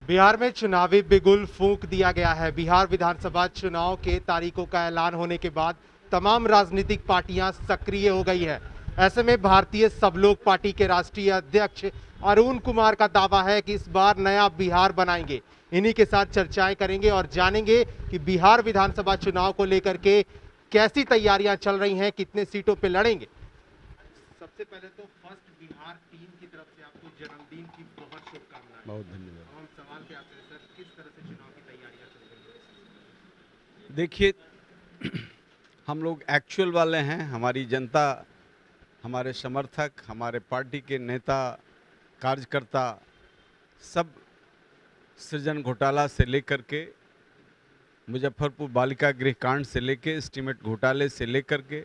बिहार में चुनावी बिगुल फूंक दिया गया है। बिहार विधानसभा चुनाव के तारीखों का ऐलान होने के बाद तमाम राजनीतिक पार्टियां सक्रिय हो गई है। ऐसे में भारतीय सब लोग पार्टी के राष्ट्रीय अध्यक्ष अरुण कुमार का दावा है कि इस बार नया बिहार बनाएंगे। इन्हीं के साथ चर्चाएं करेंगे और जानेंगे कि बिहार विधानसभा चुनाव को लेकर के कैसी तैयारियां चल रही हैं, कितने सीटों पर लड़ेंगे। सबसे पहले तो फर्स्ट बिहार टीम की तरफ से आपको जन्मदिन की बहुत शुभकामनाएं। बहुत धन्यवाद। हम सवाल पे आपसे सर, किस तरह से चुनाव की तैयारियां चल रही हैं? देखिए, हम लोग एक्चुअल वाले हैं। हमारी जनता, हमारे समर्थक, हमारे पार्टी के नेता, कार्यकर्ता सब सृजन घोटाला से लेकर के, मुजफ्फरपुर बालिका गृह कांड से लेकर, एस्टीमेट घोटाले से लेकर के,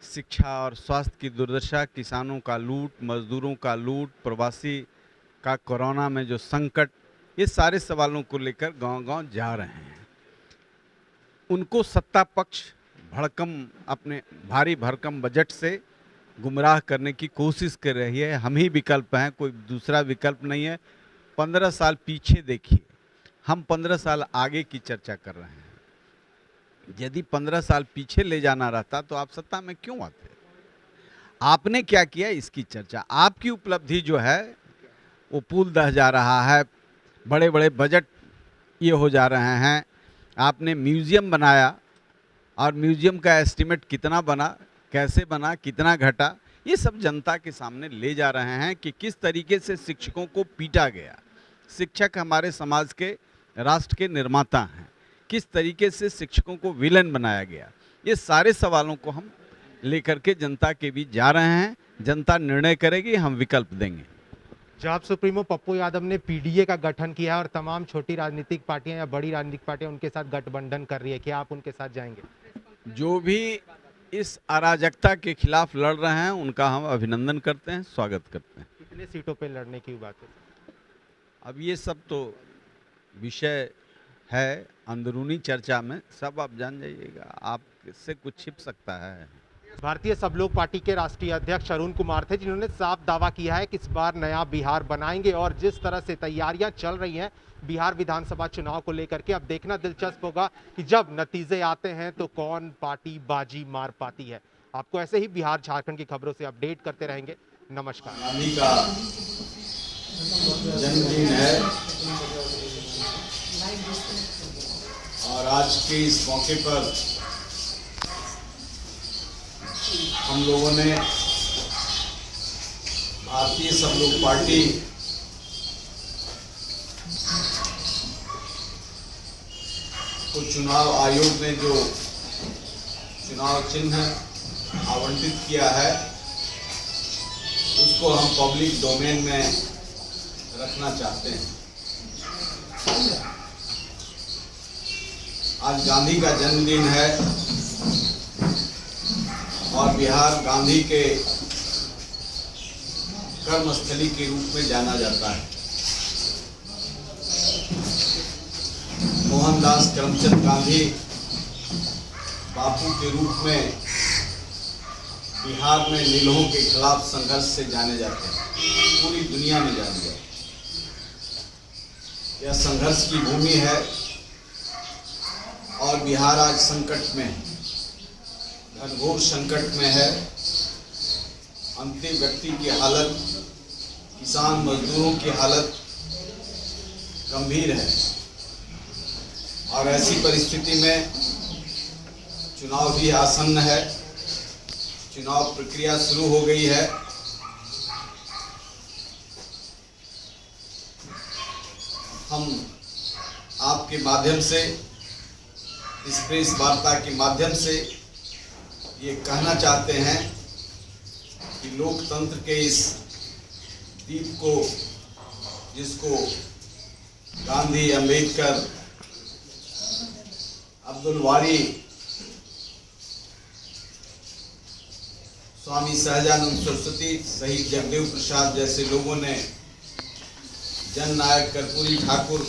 शिक्षा और स्वास्थ्य की दुर्दशा, किसानों का लूट, मजदूरों का लूट, प्रवासी का कोरोना में जो संकट, ये सारे सवालों को लेकर गांव-गांव जा रहे हैं। उनको सत्ता पक्ष अपने भारी भरकम बजट से गुमराह करने की कोशिश कर रही है। हम ही विकल्प हैं, कोई दूसरा विकल्प नहीं है। 15 साल पीछे देखिए, हम 15 साल आगे की चर्चा कर रहे हैं। यदि 15 साल पीछे ले जाना रहता तो आप सत्ता में क्यों आते? आपने क्या किया इसकी चर्चा। आपकी उपलब्धि जो है वो पुल दह जा रहा है, बड़े बड़े बजट ये हो जा रहे हैं। आपने म्यूज़ियम बनाया और म्यूज़ियम का एस्टीमेट कितना बना, कैसे बना, कितना घटा, ये सब जनता के सामने ले जा रहे हैं कि किस तरीके से शिक्षकों को पीटा गया। शिक्षक हमारे समाज के, राष्ट्र के निर्माता हैं। किस तरीके से शिक्षकों को विलेन बनाया गया, ये सारे सवालों को हम लेकर के जनता के बीच जा रहे हैं। जनता निर्णय करेगी, हम विकल्प देंगे। जब सुप्रीमो पप्पू यादव ने पीडीए का गठन किया है और तमाम छोटी राजनीतिक पार्टियां या बड़ी राजनीतिक पार्टियां उनके साथ गठबंधन कर रही है, क्या आप उनके साथ जाएंगे? जो भी इस अराजकता के खिलाफ लड़ रहे हैं उनका हम अभिनंदन करते हैं, स्वागत करते हैं। कितने सीटों पे लड़ने की बात है? अब ये सब तो विषय है अंदरूनी चर्चा में, सब आप जान जाइएगा। आपसे कुछ छिप सकता है? भारतीय सब लोग पार्टी के राष्ट्रीय अध्यक्ष अरुण कुमार थे, जिन्होंने साफ दावा किया है कि इस बार नया बिहार बनाएंगे। और जिस तरह से तैयारियां चल रही हैं बिहार विधानसभा चुनाव को लेकर के, अब देखना दिलचस्प होगा कि जब नतीजे आते हैं तो कौन पार्टी बाजी मार पाती है। आपको ऐसे ही बिहार झारखंड की खबरों से अपडेट करते रहेंगे। नमस्कार। गांधी का जन्मदिन है और आज के इस मौके पर हम लोगों ने भारतीय सब लोग पार्टी को चुनाव आयोग ने जो चुनाव चिन्ह आवंटित किया है उसको हम पब्लिक डोमेन में रखना चाहते हैं। आज गांधी का जन्मदिन है और बिहार गांधी के कर्मस्थली के रूप में जाना जाता है। मोहनदास करमचंद गांधी बापू के रूप में बिहार में नीलों के खिलाफ संघर्ष से जाने जाते हैं, पूरी दुनिया में जाने जाते हैं। यह संघर्ष की भूमि है और बिहार आज संकट में है, घनघोर संकट में है। अंतिम व्यक्ति की हालत, किसान मजदूरों की हालत गंभीर है और ऐसी परिस्थिति में चुनाव भी आसन्न है। चुनाव प्रक्रिया शुरू हो गई है। हम आपके माध्यम से, इस प्रेस वार्ता के माध्यम से ये कहना चाहते हैं कि लोकतंत्र के इस दीप को, जिसको गांधी, अंबेडकर, अब्दुल वारी, स्वामी सहजानंद सरस्वती, शहीद जगदेव प्रसाद जैसे लोगों ने, जननायक कर्पूरी ठाकुर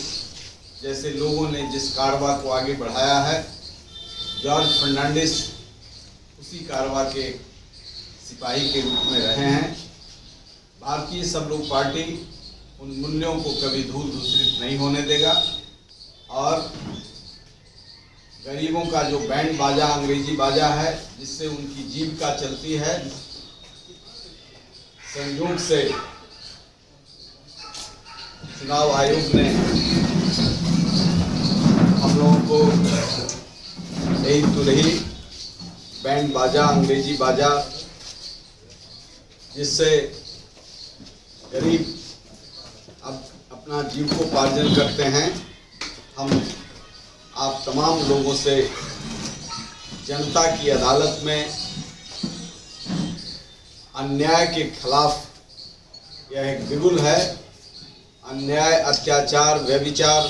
जैसे लोगों ने जिस कारवा को आगे बढ़ाया है, जॉर्ज फर्नांडिस उसी कारवा के सिपाही के रूप में रहे हैं। भारतीय सब लोग पार्टी उन मूल्यों को कभी धूल दूषित नहीं होने देगा और गरीबों का जो बैंड बाजा अंग्रेजी बाजा है जिससे उनकी जीविका चलती है, संयोग से चुनाव आयोग ने हम लोगों को एक तुरही बैंड बाजा अंग्रेजी बाजा जिससे गरीब अब अपना जीविकोपार्जन करते हैं, हम आप तमाम लोगों से जनता की अदालत में अन्याय के खिलाफ यह एक बिगुल है। अन्याय, अत्याचार, व्यभिचार,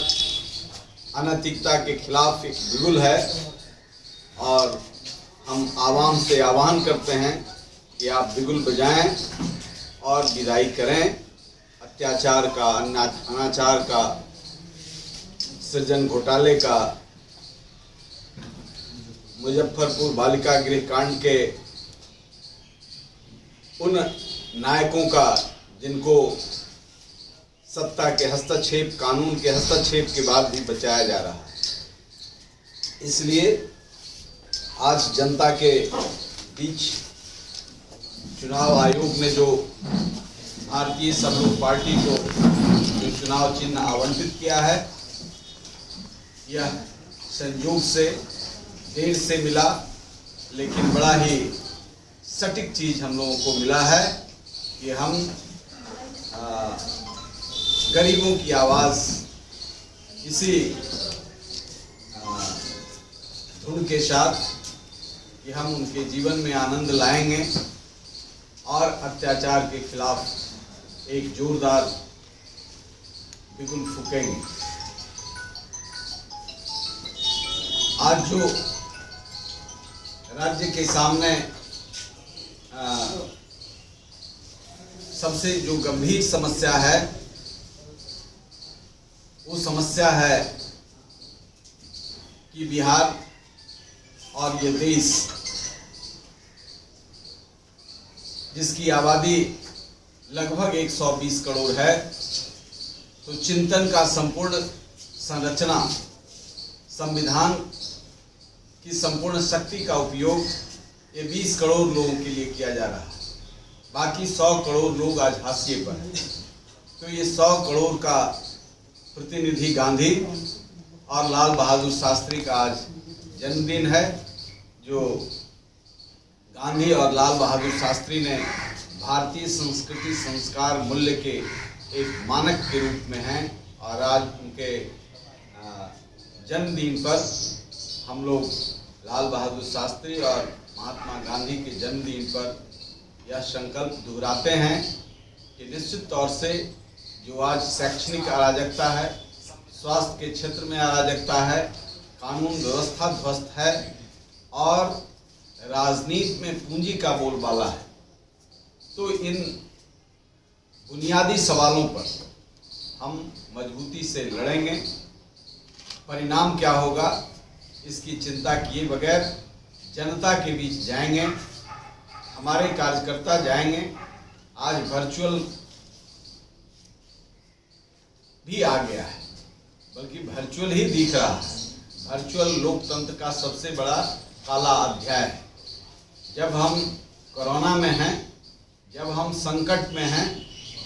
अनैतिकता के खिलाफ एक बिगुल है और हम आवाम से आह्वान करते हैं कि आप बिगुल बजाएं और विदाई करें अत्याचार का, अनाचार का, सृजन घोटाले का, मुजफ्फरपुर बालिका गृह कांड के उन नायकों का जिनको सत्ता के हस्तक्षेप, कानून के हस्तक्षेप के बाद भी बचाया जा रहा है। इसलिए आज जनता के बीच चुनाव आयोग ने जो भारतीय सब लोग पार्टी को जो चुनाव चिन्ह आवंटित किया है, यह संयोग से देर से मिला, लेकिन बड़ा ही सटीक चीज हम लोगों को मिला है कि हम गरीबों की आवाज़ इसी धुन के साथ कि हम उनके जीवन में आनंद लाएंगे और अत्याचार के खिलाफ एक जोरदार बिगुल फूकेंगे। आज जो राज्य के सामने सबसे जो गंभीर समस्या है वो समस्या है कि बिहार और ये देश जिसकी आबादी लगभग 120 करोड़ है, तो चिंतन का संपूर्ण संरचना, संविधान की संपूर्ण शक्ति का उपयोग ये 20 करोड़ लोगों के लिए किया जा रहा है। बाकी 100 करोड़ लोग आज हाशिए पर हैं। तो ये 100 करोड़ का प्रतिनिधि गांधी और लाल बहादुर शास्त्री का आज जन्मदिन है, जो गांधी और लाल बहादुर शास्त्री ने भारतीय संस्कृति, संस्कार, मूल्य के एक मानक के रूप में हैं और आज उनके जन्मदिन पर हम लोग लाल बहादुर शास्त्री और महात्मा गांधी के जन्मदिन पर यह संकल्प दोहराते हैं कि निश्चित तौर से जो आज शैक्षणिक अराजकता है, स्वास्थ्य के क्षेत्र में अराजकता है, कानून व्यवस्था ध्वस्त है और राजनीति में पूंजी का बोलबाला है, तो इन बुनियादी सवालों पर हम मजबूती से लड़ेंगे। परिणाम क्या होगा इसकी चिंता किए बगैर जनता के बीच जाएंगे, हमारे कार्यकर्ता जाएंगे। आज वर्चुअल भी आ गया है, बल्कि वर्चुअल ही दिख रहा है। वर्चुअल लोकतंत्र का सबसे बड़ा काला अध्याय है। जब हम कोरोना में हैं, जब हम संकट में हैं,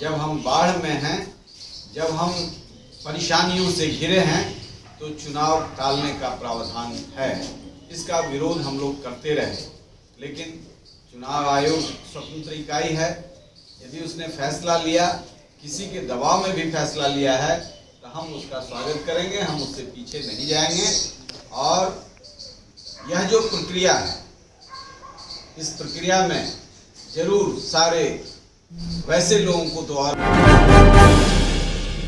जब हम बाढ़ में हैं, जब हम परेशानियों से घिरे हैं, तो चुनाव टालने का प्रावधान है। इसका विरोध हम लोग करते रहे, लेकिन चुनाव आयोग स्वतंत्र इकाई है। यदि उसने फैसला लिया, किसी के दबाव में भी फैसला लिया है, तो हम उसका स्वागत करेंगे, हम उससे पीछे नहीं जाएंगे। और यह जो प्रक्रिया है, इस प्रक्रिया में जरूर सारे वैसे लोगों को तो और